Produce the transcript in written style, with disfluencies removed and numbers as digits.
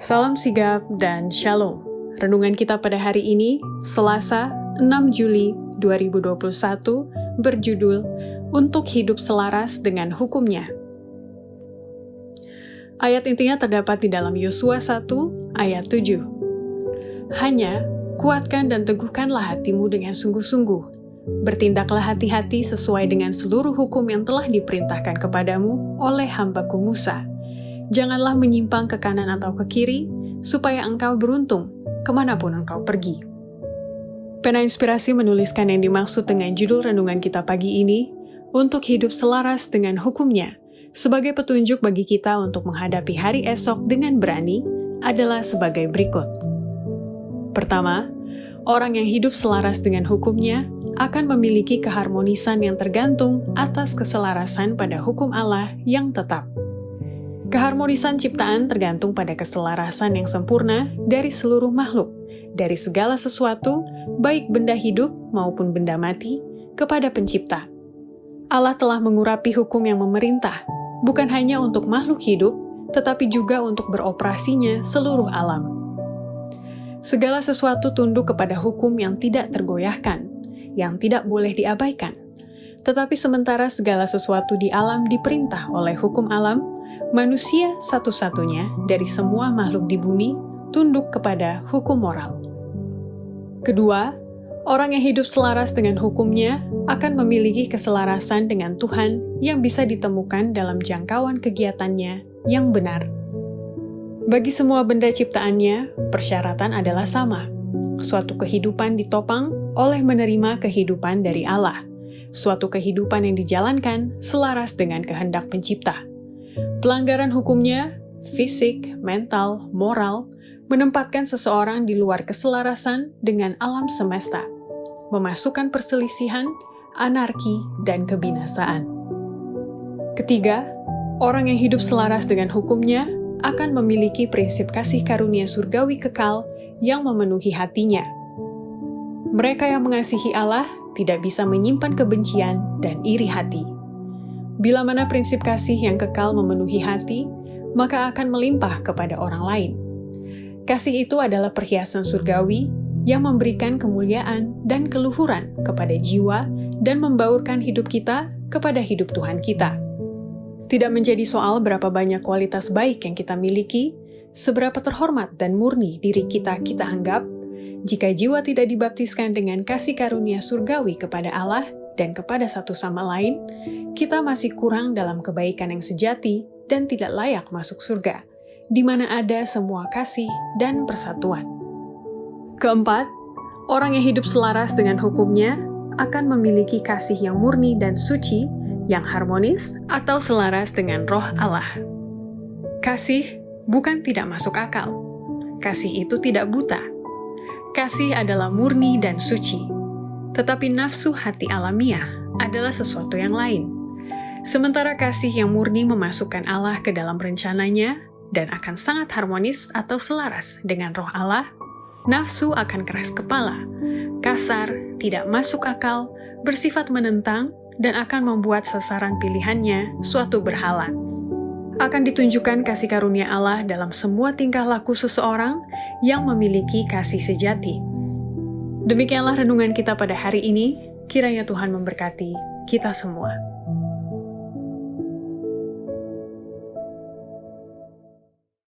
Salam sigap dan shalom. Renungan kita pada hari ini, Selasa 6 Juli 2021, berjudul Untuk Hidup Selaras dengan Hukumnya. Ayat intinya terdapat di dalam Yosua 1 ayat 7. Hanya kuatkan dan teguhkanlah hatimu dengan sungguh-sungguh. Bertindaklah hati-hati sesuai dengan seluruh hukum yang telah diperintahkan kepadamu oleh hambaku Musa. Janganlah menyimpang ke kanan atau ke kiri, supaya engkau beruntung kemanapun engkau pergi. Pena Inspirasi menuliskan yang dimaksud dengan judul renungan kita pagi ini, untuk hidup selaras dengan hukumnya, sebagai petunjuk bagi kita untuk menghadapi hari esok dengan berani, adalah sebagai berikut. Pertama, orang yang hidup selaras dengan hukumnya akan memiliki keharmonisan yang tergantung atas keselarasan pada hukum Allah yang tetap. Keharmonisan ciptaan tergantung pada keselarasan yang sempurna dari seluruh makhluk, dari segala sesuatu, baik benda hidup maupun benda mati, kepada Pencipta. Allah telah mengurapi hukum yang memerintah, bukan hanya untuk makhluk hidup, tetapi juga untuk beroperasinya seluruh alam. Segala sesuatu tunduk kepada hukum yang tidak tergoyahkan, yang tidak boleh diabaikan. Tetapi sementara segala sesuatu di alam diperintah oleh hukum alam, manusia satu-satunya dari semua makhluk di bumi tunduk kepada hukum moral. Kedua, orang yang hidup selaras dengan hukumnya akan memiliki keselarasan dengan Tuhan yang bisa ditemukan dalam jangkauan kegiatannya yang benar. Bagi semua benda ciptaannya, persyaratan adalah sama. Suatu kehidupan ditopang oleh menerima kehidupan dari Allah. Suatu kehidupan yang dijalankan selaras dengan kehendak Pencipta. Pelanggaran hukumnya, fisik, mental, moral, menempatkan seseorang di luar keselarasan dengan alam semesta, memasukkan perselisihan, anarki, dan kebinasaan. Ketiga, orang yang hidup selaras dengan hukumnya akan memiliki prinsip kasih karunia surgawi kekal yang memenuhi hatinya. Mereka yang mengasihi Allah tidak bisa menyimpan kebencian dan iri hati. Bila mana prinsip kasih yang kekal memenuhi hati, maka akan melimpah kepada orang lain. Kasih itu adalah perhiasan surgawi yang memberikan kemuliaan dan keluhuran kepada jiwa dan membaurkan hidup kita kepada hidup Tuhan kita. Tidak menjadi soal berapa banyak kualitas baik yang kita miliki, seberapa terhormat dan murni diri kita anggap, jika jiwa tidak dibaptiskan dengan kasih karunia surgawi kepada Allah dan kepada satu sama lain, kita masih kurang dalam kebaikan yang sejati dan tidak layak masuk surga, di mana ada semua kasih dan persatuan. Keempat, orang yang hidup selaras dengan hukumnya akan memiliki kasih yang murni dan suci, yang harmonis atau selaras dengan roh Allah. Kasih bukan tidak masuk akal. Kasih itu tidak buta. Kasih adalah murni dan suci. Tetapi nafsu hati alamiah adalah sesuatu yang lain. Sementara kasih yang murni memasukkan Allah ke dalam rencananya dan akan sangat harmonis atau selaras dengan roh Allah, nafsu akan keras kepala, kasar, tidak masuk akal, bersifat menentang, dan akan membuat sasaran pilihannya suatu berhala. Akan ditunjukkan kasih karunia Allah dalam semua tingkah laku seseorang yang memiliki kasih sejati. Demikianlah renungan kita pada hari ini, kiranya Tuhan memberkati kita semua.